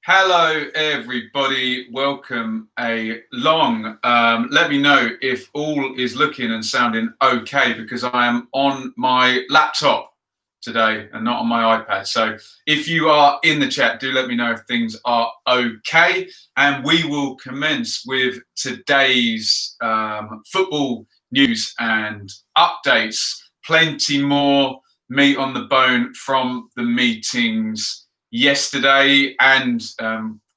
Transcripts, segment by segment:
Hello, everybody. Welcome along. Let me know if all is looking and sounding okay because I am on my laptop today and not on my iPad. So if you are in the chat, do let me know if things are okay. And we will commence with today's football news and updates. Plenty more meat on the bone from the meetings yesterday and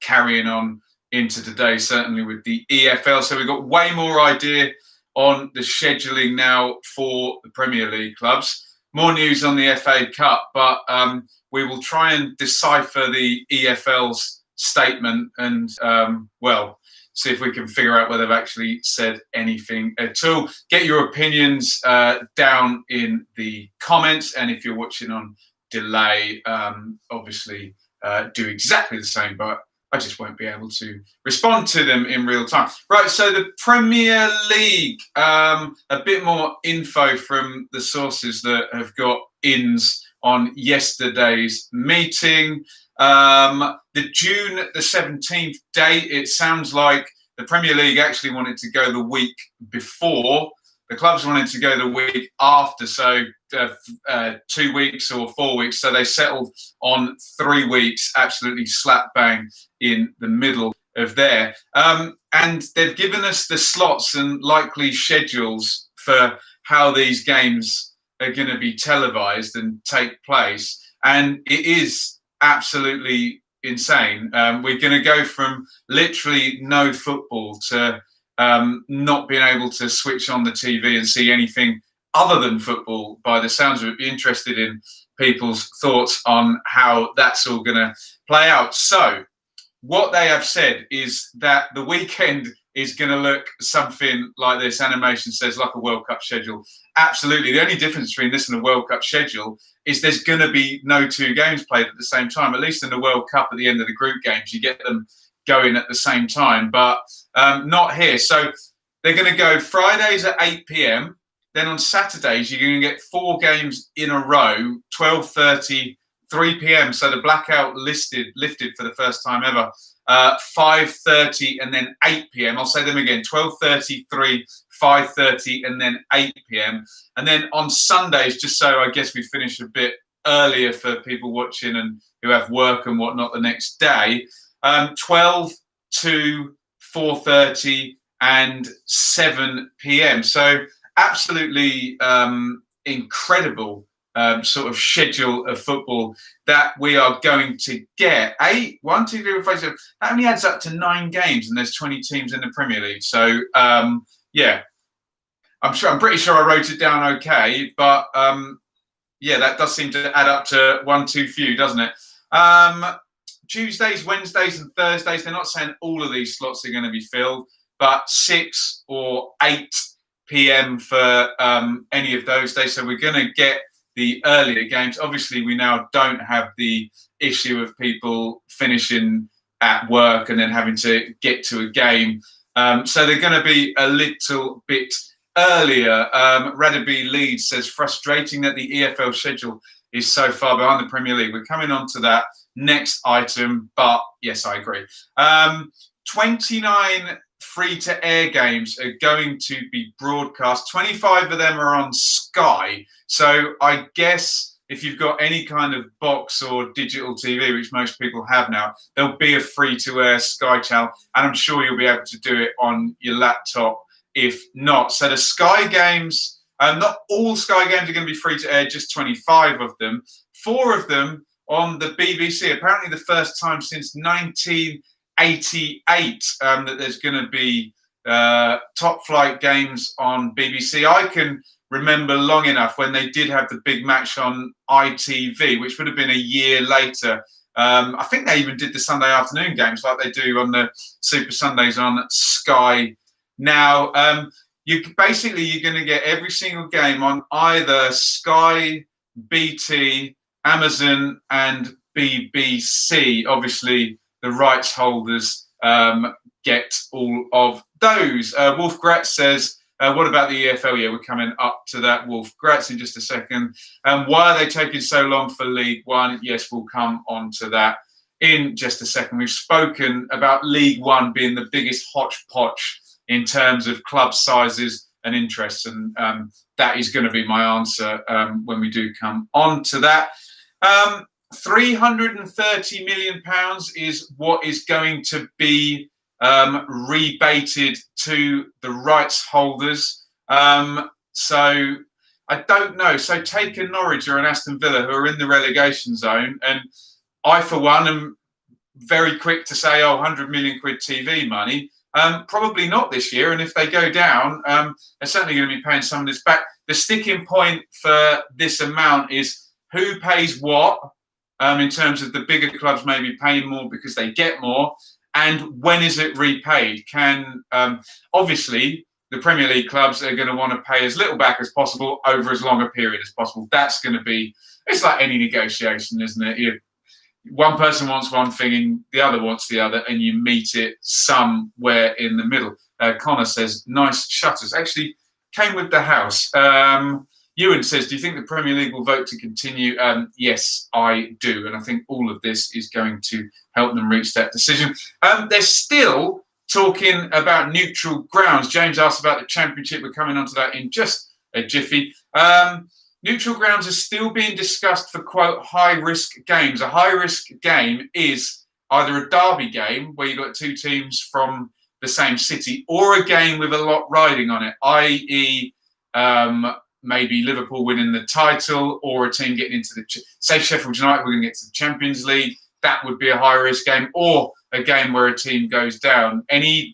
carrying on into today, certainly with the EFL. So we've got way more idea on the scheduling now for the Premier League clubs. More news on the FA Cup, but we will try and decipher the EFL's statement and, see if we can figure out whether they've actually said anything at all. Get your opinions down in the comments, and if you're watching on delay, obviously do exactly the same, but I just won't be able to respond to them in real time. Right, so the Premier League, a bit more info from the sources that have got ins on yesterday's meeting. The June the 17th date, it sounds like the Premier League actually wanted to go the week before. The clubs wanted to go the week after, so 2 weeks or 4 weeks. So they settled on 3 weeks, absolutely slap bang in the middle of there. And they've given us the slots and likely schedules for how these games are going to be televised and take place. And it is absolutely insane. We're going to go from literally no football to not being able to switch on the TV and see anything other than football by the sounds of it. Be interested in people's thoughts on how that's all going to play out. So what they have said is that the weekend is going to look something like this. Animation says like a World Cup schedule. Absolutely. The only difference between this and a World Cup schedule is there's going to be no two games played at the same time. At least in the World Cup, at the end of the group games, you get them going at the same time, but not here. So they're going to go Fridays at 8 p.m. Then on Saturdays, you're going to get 4 games in a row, 12:30, 3 p.m. So the blackout lifted for the first time ever. 5:30 and then 8 p.m. I'll say them again: 12:30, 3, 5:30, and then 8 p.m. And then on Sundays, just so I guess we finish a bit earlier for people watching and who have work and whatnot the next day. 12 to 4:30 and 7 p.m. So absolutely incredible sort of schedule of football that we are going to get. 8, 1, 2, 3, 4, 5, 6. That only adds up to 9 games, and there's 20 teams in the Premier League. So I'm pretty sure I wrote it down okay, but that does seem to add up to one too few, doesn't it? Tuesdays, Wednesdays, and Thursdays, they're not saying all of these slots are going to be filled, but 6 or 8 p.m. for any of those days. So we're going to get the earlier games. Obviously, we now don't have the issue of people finishing at work and then having to get to a game. So they're going to be a little bit earlier. Radaby Leeds says, frustrating that the EFL schedule is so far behind the Premier League. We're coming on to that next item, but yes, I agree. 29 free-to-air games are going to be broadcast. 25 of them are on Sky. So I guess if you've got any kind of box or digital TV, which most people have now, there'll be a free-to-air Sky channel, and I'm sure you'll be able to do it on your laptop if not. So the Sky games, not all Sky games are going to be free-to-air, just 25 of them. 4 of them on the BBC, apparently the first time since 1988 that there's going to be top flight games on BBC. I can remember long enough when they did have the big match on ITV, which would have been a year later. I think they even did the Sunday afternoon games like they do on the Super Sundays on Sky now. You're going to get every single game on either Sky, BT, Amazon, and BBC. Obviously, the rights holders get all of those. Wolf Gratz says, what about the EFL? Yeah, we're coming up to that, Wolf Gratz, in just a second. Why are they taking so long for League One? Yes, we'll come on to that in just a second. We've spoken about League One being the biggest hodgepodge in terms of club sizes and interests, and that is going to be my answer when we do come on to that. £330 million is what is going to be rebated to the rights holders. So I don't know. So take a Norwich or an Aston Villa who are in the relegation zone, and I, for one, am very quick to say, oh, 100 million quid TV money. Probably not this year. And if they go down, they're certainly going to be paying some of this back. The sticking point for this amount is who pays what, in terms of the bigger clubs maybe paying more because they get more, and when is it repaid? Obviously, the Premier League clubs are going to want to pay as little back as possible over as long a period as possible. That's going to be, it's like any negotiation, isn't it? One person wants one thing and the other wants the other, and you meet it somewhere in the middle. Connor says, nice shutters. Actually, came with the house. Ewan says, do you think the Premier League will vote to continue? Yes, I do. And I think all of this is going to help them reach that decision. They're still talking about neutral grounds. James asked about the Championship. We're coming on to that in just a jiffy. Neutral grounds are still being discussed for, quote, high-risk games. A high-risk game is either a derby game where you've got two teams from the same city, or a game with a lot riding on it, i.e., maybe Liverpool winning the title, or a team getting into say Sheffield United, we're going to get to the Champions League. That would be a high-risk game, or a game where a team goes down. Any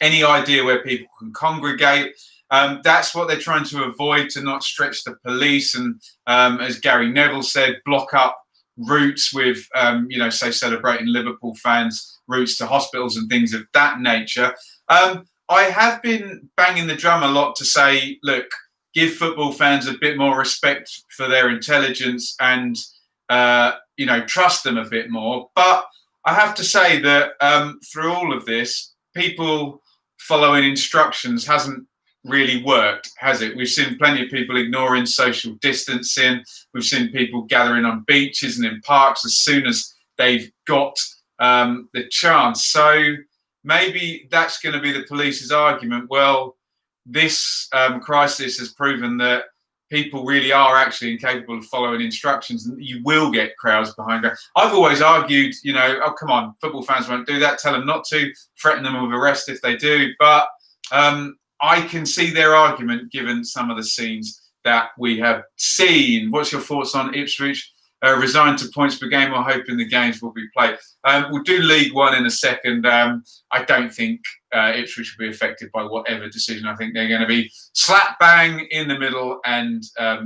idea where people can congregate? That's what they're trying to avoid, to not stretch the police and, as Gary Neville said, block up routes with, say, celebrating Liverpool fans, routes to hospitals and things of that nature. I have been banging the drum a lot to say, look, give football fans a bit more respect for their intelligence and, trust them a bit more. But I have to say that through all of this, people following instructions hasn't really worked, has it? We've seen plenty of people ignoring social distancing. We've seen people gathering on beaches and in parks as soon as they've got the chance. So maybe that's going to be the police's argument. Well, this crisis has proven that people really are actually incapable of following instructions, and you will get crowds behind that. I've always argued, oh, come on, football fans won't do that. Tell them not to, threaten them with arrest if they do. But I can see their argument given some of the scenes that we have seen. What's your thoughts on Ipswich? Resigned to points per game or hoping the games will be played? We'll do League One in a second. I don't think Ipswich will be affected by whatever decision. I think they're going to be slap bang in the middle and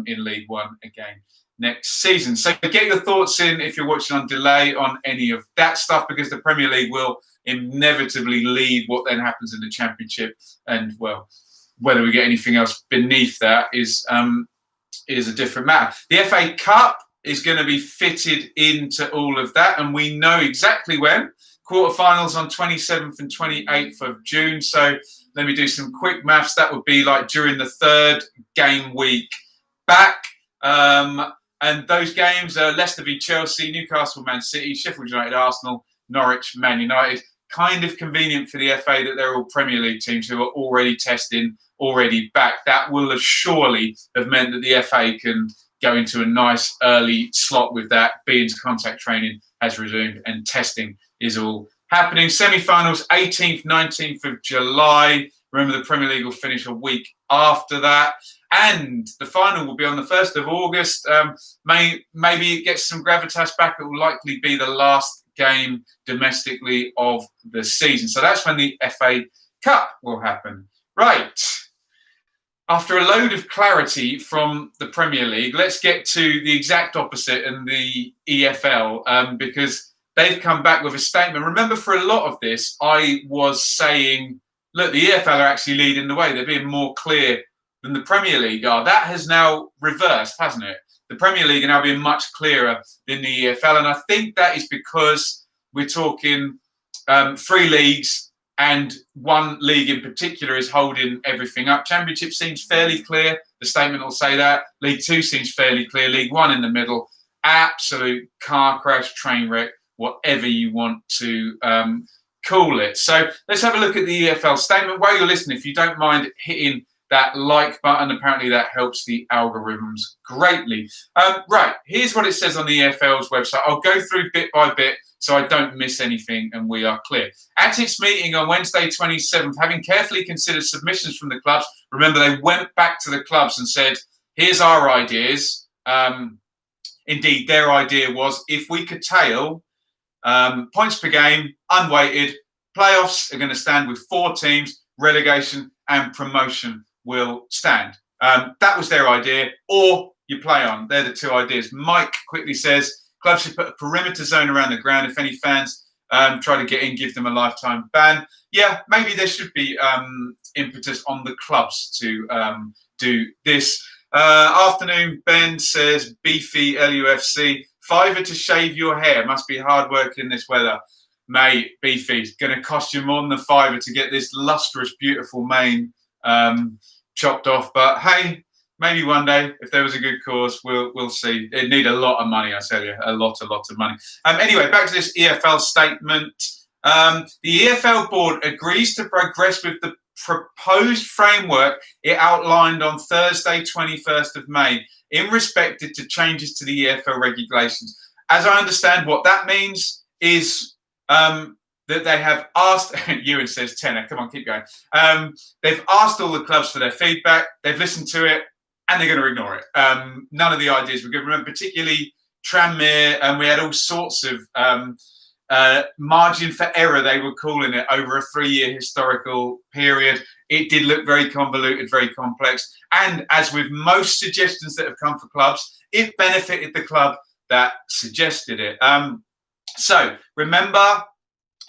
in League One again next season. So get your thoughts in if you're watching on delay on any of that stuff, because the Premier League will inevitably lead what then happens in the Championship, and well, whether we get anything else beneath that is a different matter. The FA Cup is going to be fitted into all of that, and we know exactly when. Quarterfinals on 27th and 28th of June. So let me do some quick maths. That would be like during the third game week back. And those games are Leicester v Chelsea, Newcastle, Man City, Sheffield United, Arsenal, Norwich, Man United. Kind of convenient for the FA that they're all Premier League teams who are already testing, already back. That will have surely have meant that the FA can go into a nice early slot with that. Being contact training has resumed and testing is all happening. Semi-finals, 18th, 19th of July. Remember, the Premier League will finish a week after that. And the final will be on the 1st of August. Maybe it gets some gravitas back. It will likely be the last game domestically of the season. So that's when the FA Cup will happen. Right. After a load of clarity from the Premier League, let's get to the exact opposite and the EFL, because they've come back with a statement. Remember, for a lot of this, I was saying, look, the EFL are actually leading the way. They're being more clear than the Premier League are. That has now reversed, hasn't it? The Premier League are now being much clearer than the EFL. And I think that is because we're talking 3 leagues, and one league in particular is holding everything up. Championship seems fairly clear. The statement will say that. League 2 seems fairly clear. League 1 in the middle. Absolute car crash, train wreck whatever you want to call it. So let's have a look at the EFL statement. While you're listening, if you don't mind hitting that like button, apparently that helps the algorithms greatly. Right, here's what it says on the EFL's website. I'll go through bit by bit so I don't miss anything and we are clear. At its meeting on Wednesday 27th, having carefully considered submissions from the clubs, remember they went back to the clubs and said, here's our ideas. Indeed, their idea was if we curtail points per game, unweighted, playoffs are going to stand with 4 teams, relegation and promotion will stand. That was their idea, or you play on. They're the 2 ideas. Mike quickly says, clubs should put a perimeter zone around the ground. If any fans try to get in, give them a lifetime ban. Yeah, maybe there should be impetus on the clubs to do this. Afternoon, Ben says, beefy LUFC. £5 to shave your hair. Must be hard work in this weather. Mate, beefy. It's going to cost you more than the £5 to get this lustrous, beautiful mane chopped off. But hey, maybe one day, if there was a good cause, we'll see. It'd need a lot of money, I tell you, a lot of money. Anyway, back to this EFL statement. The EFL board agrees to progress with the proposed framework it outlined on Thursday, 21st of May, in respect to changes to the EFL regulations. As I understand, what that means is that they have asked, Ewan says tenner, come on, keep going. They've asked all the clubs for their feedback, they've listened to it, and they're going to ignore it. None of the ideas were good. Remember, particularly Tranmere, and we had all sorts of margin for error, they were calling it, over a 3-year historical period. It did look very convoluted, very complex. And as with most suggestions that have come for clubs, it benefited the club that suggested it. So remember,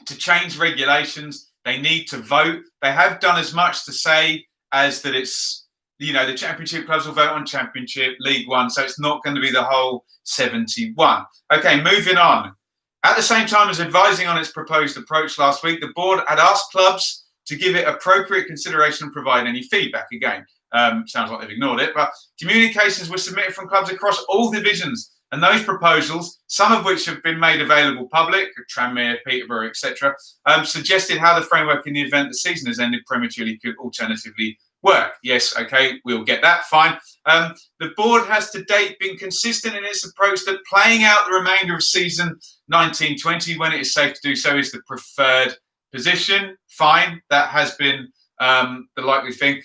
to change regulations, they need to vote. They have done as much to say as that it's, you know, the Championship clubs will vote on Championship, League One, so it's not going to be the whole 71. Okay, moving on. At the same time as advising on its proposed approach last week, the board had asked clubs to give it appropriate consideration and provide any feedback. Again, sounds like they've ignored it, but communications were submitted from clubs across all divisions, and those proposals, some of which have been made available public, Tranmere, Peterborough, etc., suggested how the framework in the event the season has ended prematurely could alternatively work. Yes, okay, we'll get that, fine. The board has to date been consistent in its approach that playing out the remainder of season 19-20 when it is safe to do so is the preferred position. Fine, that has been the likely thing.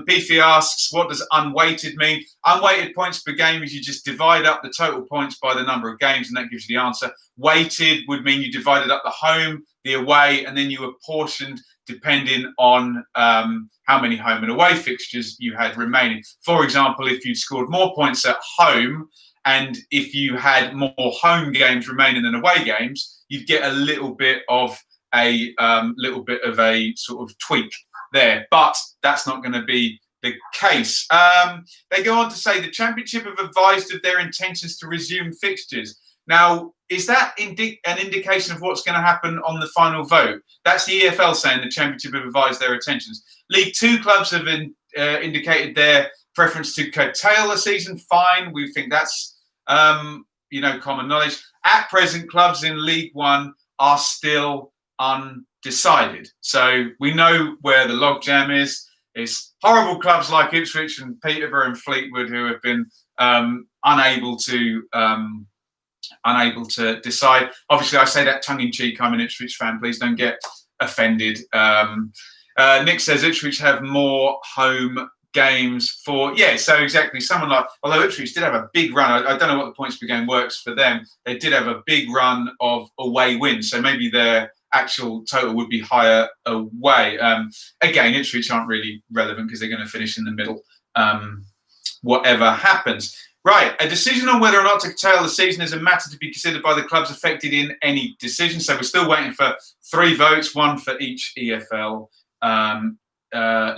Beefy asks, what does unweighted mean? Unweighted points per game is you just divide up the total points by the number of games, and that gives you the answer. Weighted would mean you divided up the home, the away, and then you apportioned depending on how many home and away fixtures you had remaining. For example, if you'd scored more points at home and if you had more home games remaining than away games, you'd get a little bit of a sort of tweak there. But that's not going to be the case. They go on to say the Championship have advised of their intentions to resume fixtures. Now, is that an indication of what's going to happen on the final vote? That's the EFL saying the Championship have advised their intentions. League Two clubs have indicated their preference to curtail the season. Fine, we think that's common knowledge. At present, clubs in League One are still undecided. So we know where the logjam is. It's horrible clubs like Ipswich and Peterborough and Fleetwood who have been unable to decide. Obviously, I say that tongue-in-cheek. I'm an Ipswich fan. Please don't get offended. Nick says Ipswich have more home games for... Yeah, so exactly. Someone like... Although Ipswich did have a big run. I don't know what the points per game works for them. They did have a big run of away wins. So maybe their actual total would be higher away. Again, Ipswich aren't really relevant because they're going to finish in the middle, whatever happens. Right, a decision on whether or not to curtail the season is a matter to be considered by the clubs affected in any decision. So we're still waiting for 3 votes, 1 for each EFL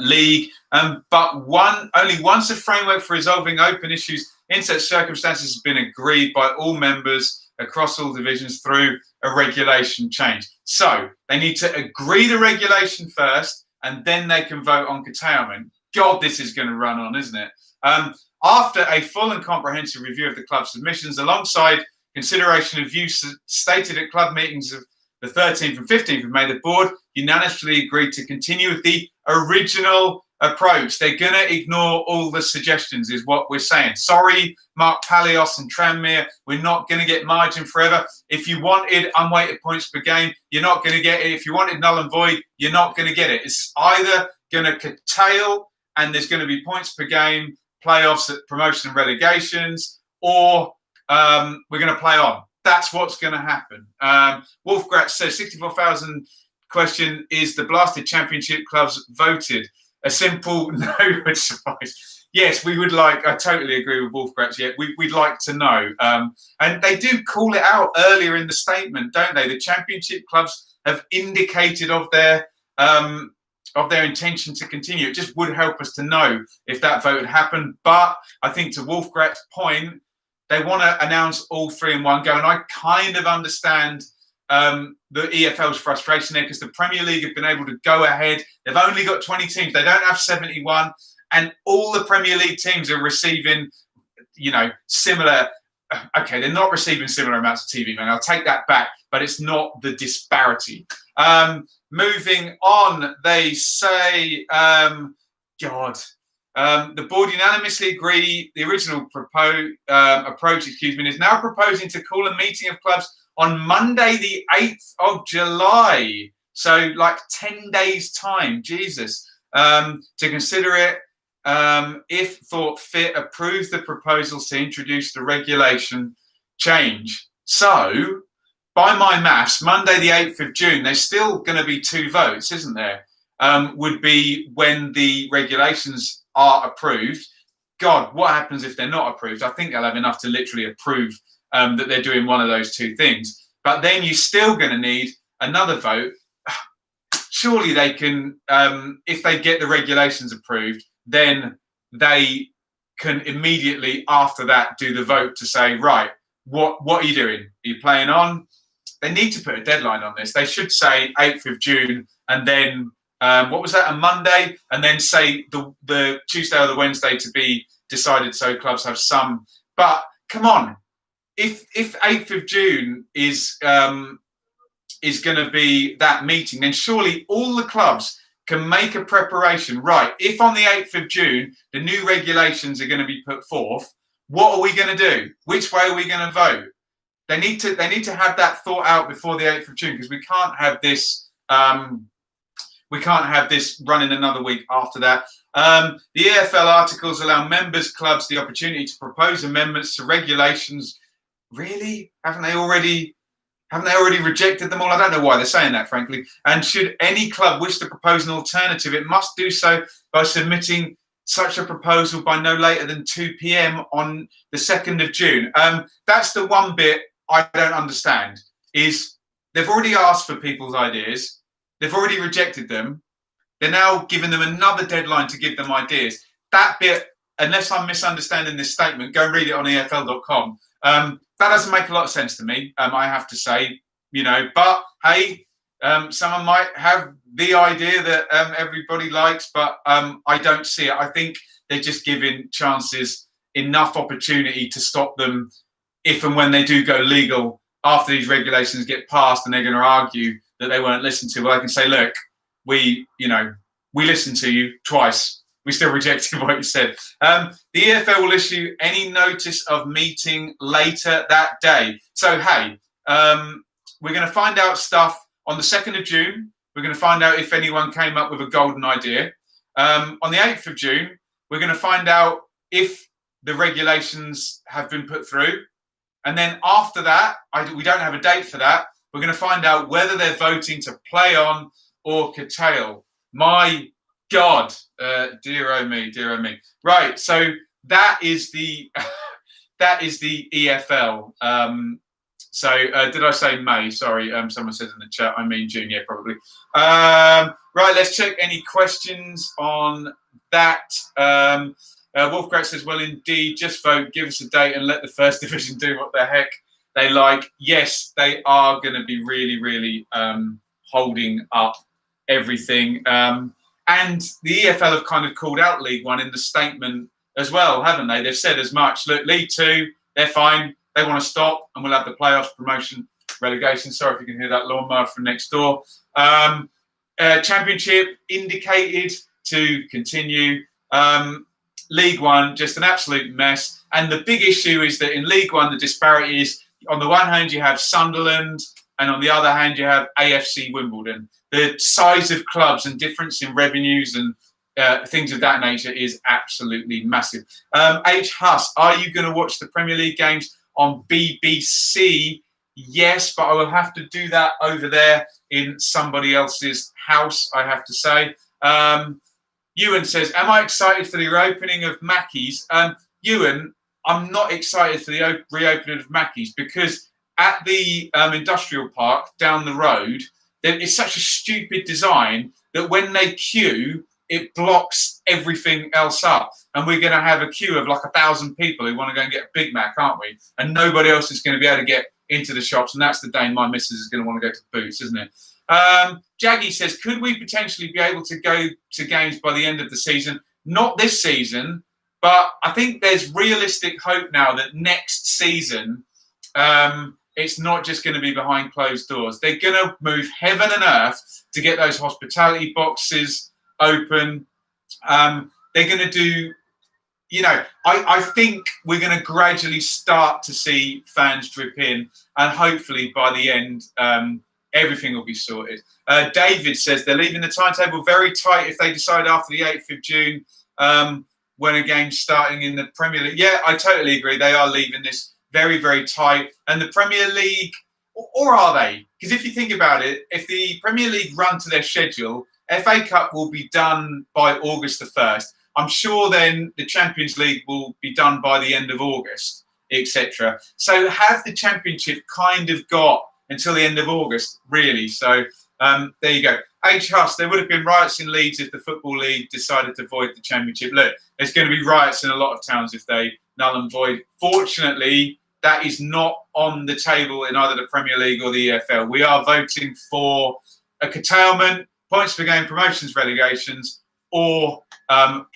league. But only once a framework for resolving open issues in such circumstances has been agreed by all members across all divisions through a regulation change. So they need to agree the regulation first, and then they can vote on curtailment. God, this is going to run on, isn't it? After a full and comprehensive review of the club submissions, alongside consideration of views stated at club meetings of the 13th and 15th of May, the board unanimously agreed to continue with the original approach. They're going to ignore all the suggestions, is what we're saying. Sorry, Mark Palios and Tranmere, we're not going to get margin forever. If you wanted unweighted points per game, you're not going to get it. If you wanted null and void, you're not going to get it. It's either going to curtail and there's going to be points per game, playoffs at promotion and relegations, or we're going to play on. That's what's going to happen. Wolfgratz says 64,000 question, is the blasted championship clubs voted? A simple no would suffice. Yes, we would like, I totally agree with Wolfgratz. Yeah, we'd like to know. And they do call it out earlier in the statement, don't they? The championship clubs have indicated of their intention to continue. It just would help us to know if that vote had happened. But I think to Wolfgratz's point, they want to announce all three in one go. And I kind of understand the EFL's frustration there, because the Premier League have been able to go ahead. They've only got 20 teams. They don't have 71. And all the Premier League teams are receiving, similar. Okay, they're not receiving similar amounts of TV money. I'll take that back. But it's not the disparity. Moving on, they say, the board unanimously agree the original approach, is now proposing to call a meeting of clubs on Monday, the 8th of July. So like 10 days time, Jesus, to consider it, if thought fit, approve the proposals to introduce the regulation change. So by my maths, Monday, the 8th of June, there's still going to be 2 votes, isn't there? Would be when the regulations are approved. God, what happens if they're not approved? I think they'll have enough to literally approve that they're doing one of those 2 things. But then you're still going to need another vote. Surely they can, if they get the regulations approved, then they can immediately after that do the vote to say, right, what are you doing? Are you playing on? They need to put a deadline on this. They should say 8th of June and then what was that, a Monday, and then say the Tuesday or the Wednesday to be decided, so clubs have some. But come on, if 8th of June is going to be that meeting, then surely all the clubs can make a preparation. Right, if on the 8th of June the new regulations are going to be put forth, what are we going to do? Which way are we going to vote? They need to have that thought out before the 8th of June, because we can't have this. We can't have this running another week after that. The EFL articles allow members clubs the opportunity to propose amendments to regulations. Really? Haven't they already rejected them all? I don't know why they're saying that, frankly. And should any club wish to propose an alternative, it must do so by submitting such a proposal by no later than 2 p.m. on the 2nd of June. That's the one bit I don't understand, is they've already asked for people's ideas. They've already rejected them. They're now giving them another deadline to give them ideas. That bit, unless I'm misunderstanding this statement, go and read it on EFL.com. That doesn't make a lot of sense to me, I have to say, But, hey, someone might have the idea that everybody likes, but I don't see it. I think they're just giving chances enough opportunity to stop them if and when they do go legal after these regulations get passed and they're going to argue that they weren't listened to. Well, I can say, look, we listened to you twice. We still rejected what you said. The EFL will issue any notice of meeting later that day. So, hey, we're going to find out stuff on the 2nd of June. We're going to find out if anyone came up with a golden idea. On the 8th of June, we're going to find out if the regulations have been put through. And then after that, we don't have a date for that. We're going to find out whether they're voting to play on or curtail. My God, dear oh me. Right, so that is the EFL. Did I say May? Sorry, someone said in the chat. I mean June, yeah, probably. Right, let's check any questions on that. Wolfgratz says, well, indeed, just vote, give us a date and let the first division do what the heck they like. Yes, they are going to be really, really holding up everything. And the EFL have kind of called out League One in the statement as well, haven't they? They've said as much. Look, League Two, they're fine. they want to stop, and we'll have the playoffs, promotion, relegation. Sorry if you can hear that lawnmower from next door. Championship indicated to continue. League One, just an absolute mess. And the big issue is that in League One, the disparity is, on the one hand, you have Sunderland, and on the other hand, you have AFC Wimbledon. The size of clubs and difference in revenues and things of that nature is absolutely massive. H. Huss, are you going to watch the Premier League games on BBC? Yes, but I will have to do that over there in somebody else's house, I have to say. Ewan says, am I excited for the reopening of Mackey's? Ewan, I'm not excited for the reopening of Mackey's because at the industrial park down the road, it's such a stupid design that when they queue, it blocks everything else up. And we're going to have a queue of like 1,000 people who want to go and get a Big Mac, aren't we? And nobody else is going to be able to get into the shops. And that's the day my missus is going to want to go to Boots, isn't it? Jaggy says, could we potentially be able to go to games by the end of the season? Not this season, but I think there's realistic hope now that next season, it's not just going to be behind closed doors. They're going to move heaven and earth to get those hospitality boxes open. They're going to do, I think we're going to gradually start to see fans drip in, and hopefully by the end, everything will be sorted. David says they're leaving the timetable very tight if they decide after the 8th of June when a game's starting in the Premier League. Yeah, I totally agree. They are leaving this very, very tight. And the Premier League, or are they? Because if you think about it, if the Premier League run to their schedule, FA Cup will be done by August the 1st. I'm sure then the Champions League will be done by the end of August, etc. So have the Championship kind of got until the end of August, really. So there you go. H. Huss, there would have been riots in Leeds if the Football League decided to void the Championship. Look, there's going to be riots in a lot of towns if they null and void. Fortunately, that is not on the table in either the Premier League or the EFL. We are voting for a curtailment, points per game, promotions, relegations, or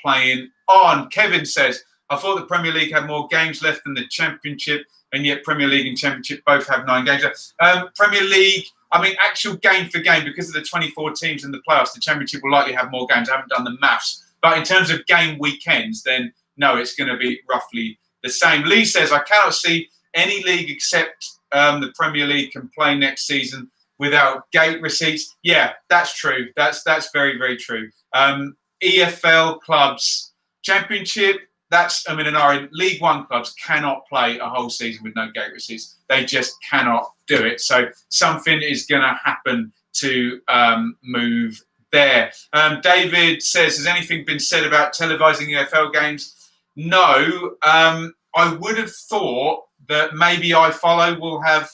playing on. Kevin says, I thought the Premier League had more games left than the Championship, and yet Premier League and Championship both have 9 games left. Premier League, actual game for game, because of the 24 teams in the playoffs, the Championship will likely have more games. I haven't done the maths. But in terms of game weekends, then no, it's going to be roughly the same. Lee says, I cannot see any league except the Premier League can play next season without gate receipts. Yeah, that's true. That's very, very true. EFL clubs, Championship, in our League One clubs cannot play a whole season with no gate receipts. They just cannot do it. So something is going to happen to move there. David says, has anything been said about televising EFL games? No. I would have thought that maybe iFollow will have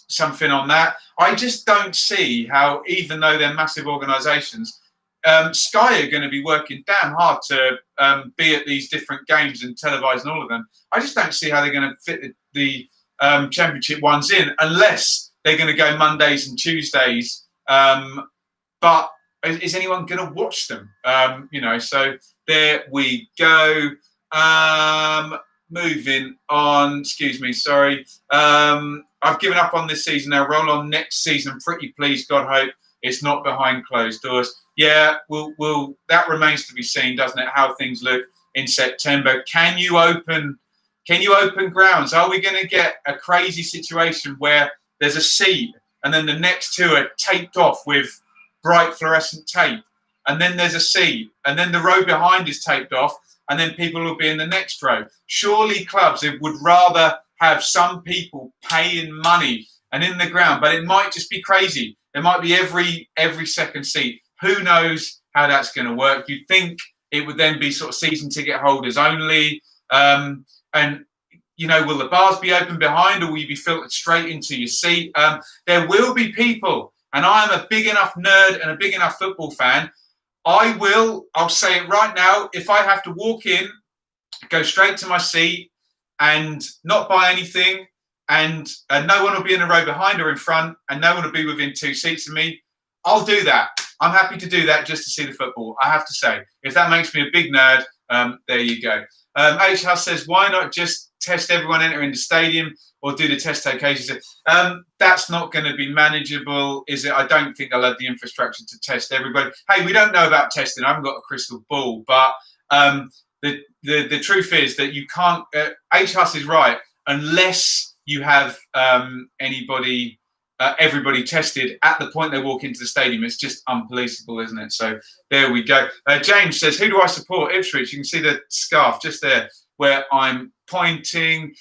something on that. I just don't see how, even though they're massive organisations, Sky are going to be working damn hard to be at these different games and televising all of them. I just don't see how they're going to fit the Championship ones in, unless they're going to go Mondays and Tuesdays. But is anyone going to watch them? So there we go. Moving on. Excuse me. Sorry. I've given up on this season. Now roll on next season. Pretty pleased. God hope it's not behind closed doors. Yeah, we'll. That remains to be seen, doesn't it? How things look in September. Can you open grounds? Are we going to get a crazy situation where there's a seat and then the next two are taped off with bright fluorescent tape, and then there's a seat, and then the row behind is taped off, and then people will be in the next row? Surely clubs would rather have some people paying money and in the ground, but it might just be crazy. It might be every second seat. Who knows how that's going to work? You'd think it would then be sort of season ticket holders only. And, will the bars be open behind, or will you be filtered straight into your seat? There will be people, and I am a big enough nerd and a big enough football fan. I'll say it right now, if I have to walk in, go straight to my seat and not buy anything, and no one will be in a row behind or in front, and no one will be within 2 seats of me, I'll do that. I'm happy to do that just to see the football, I have to say. If that makes me a big nerd, there you go. H. Huss says, why not just test everyone entering the stadium or do the test occasions. That's not going to be manageable, is it? I don't think they'll have the infrastructure to test everybody. Hey, we don't know about testing. I haven't got a crystal ball, but the truth is that you can't. H-Hus is right unless you have everybody tested at the point they walk into the stadium. It's just unpoliceable, isn't it? So there we go. James says, who do I support? Ipswich. You can see the scarf just there where I'm pointing.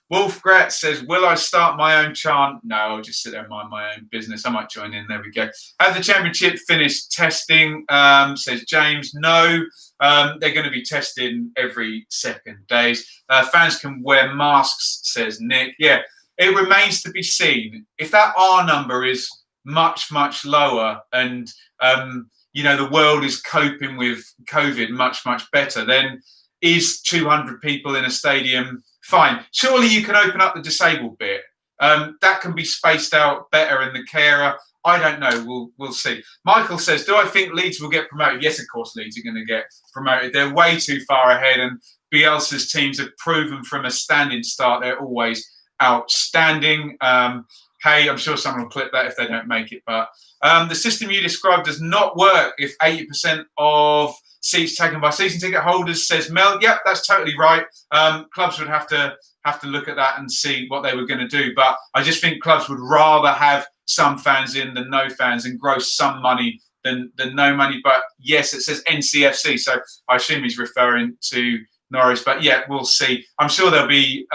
Wolf Gratz says, will I start my own chant? No, I'll just sit there and mind my own business. I might join in. There we go. Have the championship finished testing? Says James. No, they're going to be tested every 2 days. Fans can wear masks, says Nick. Yeah, it remains to be seen. If that R number is much, much lower and, the world is coping with COVID much, much better, then is 200 people in a stadium fine? Surely you can open up the disabled bit. That can be spaced out better in the carer. I don't know. We'll see. Michael says, do I think Leeds will get promoted? Yes, of course, Leeds are going to get promoted. They're way too far ahead, and Bielsa's teams have proven from a standing start they're always outstanding. Hey, I'm sure someone will clip that if they don't make it. But the system you described does not work if 80% of seats taken by season ticket holders, says Mel. Yep, that's totally right. Clubs would have to look at that and see what they were going to do. But I just think clubs would rather have some fans in than no fans and gross some money than no money. But yes, it says NCFC, so I assume he's referring to Norwich. But yeah, we'll see. I'm sure there'll be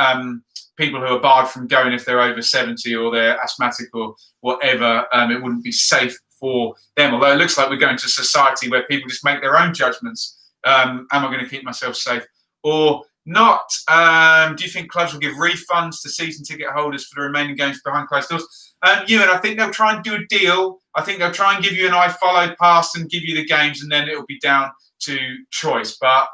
people who are barred from going if they're over 70 or they're asthmatic or whatever. It wouldn't be safe for them, although it looks like we're going to a society where people just make their own judgments. Am I going to keep myself safe or not? Do you think clubs will give refunds to season ticket holders for the remaining games behind closed doors? Ewan, I think they'll try and do a deal. I think they'll try and give you an iFollow pass and give you the games, and then it'll be down to choice. But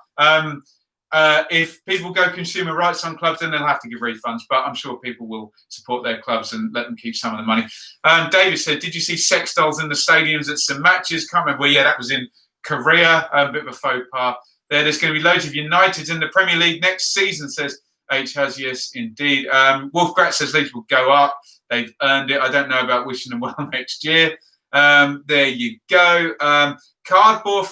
if people go consumer rights on clubs, then they'll have to give refunds. But I'm sure people will support their clubs and let them keep some of the money. David said, did you see sex dolls in the stadiums at some matches? Can't remember. Yeah, that was in Korea. A bit of a faux pas there. There's going to be loads of Uniteds in the Premier League next season, says H. Has. Yes, indeed. Wolf Gratz says Leeds will go up. They've earned it. I don't know about wishing them well next year. There you go. Cardboard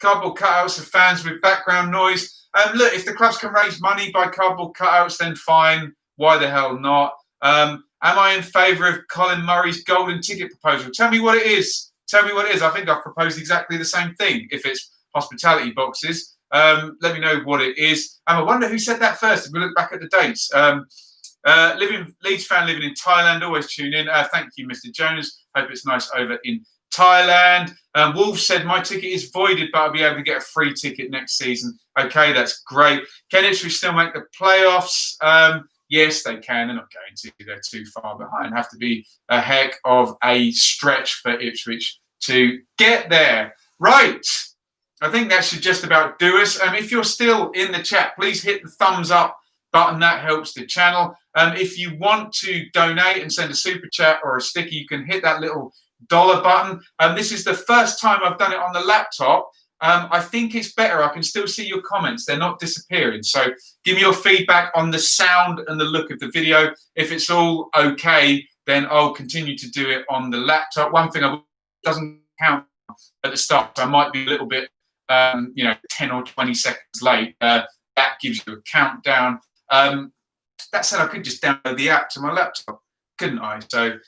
cutouts of fans with background noise. Look, if the clubs can raise money by cardboard cutouts, then fine. Why the hell not? Am I in favour of Colin Murray's golden ticket proposal? Tell me what it is. I think I've proposed exactly the same thing. If it's hospitality boxes, let me know what it is. I wonder who said that first. If we look back at the dates. Leeds fan living in Thailand, always tune in. Thank you, Mr. Jones. Hope it's nice over in Thailand. Wolf said, my ticket is voided, but I'll be able to get a free ticket next season. Okay, that's great. Can Ipswich still make the playoffs? Yes, they can. They're not going to. They're too far behind. Have to be a heck of a stretch for Ipswich to get there. Right. I think that should just about do us. If you're still in the chat, please hit the thumbs up button. That helps the channel. If you want to donate and send a super chat or a sticker, you can hit that little dollar button. This is the first time I've done it on the laptop. I think it's better. I can still see your comments. They're not disappearing. So give me your feedback on the sound and the look of the video. If it's all okay, then I'll continue to do it on the laptop. One thing doesn't count at the start. So I might be a little bit, 10 or 20 seconds late. That gives you a countdown. That said, I could just download the app to my laptop, couldn't I? So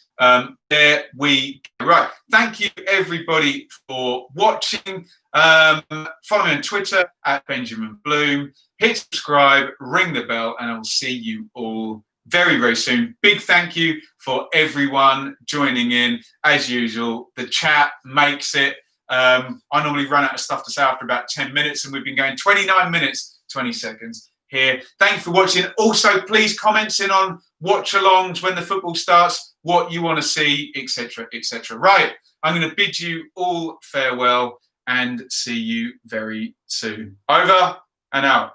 there we go. Right. Thank you, everybody, for watching. Follow me on Twitter at Benjamin Bloom. Hit subscribe, ring the bell, and I'll see you all very, very soon. Big thank you for everyone joining in. As usual, the chat makes it. I normally run out of stuff to say after about 10 minutes, and we've been going 29 minutes, 20 seconds here. Thank you for watching. Also, please comment in on watch-alongs when the football starts, what you want to see, etc., etc. Right, I'm going to bid you all farewell and see you very soon. Over and out.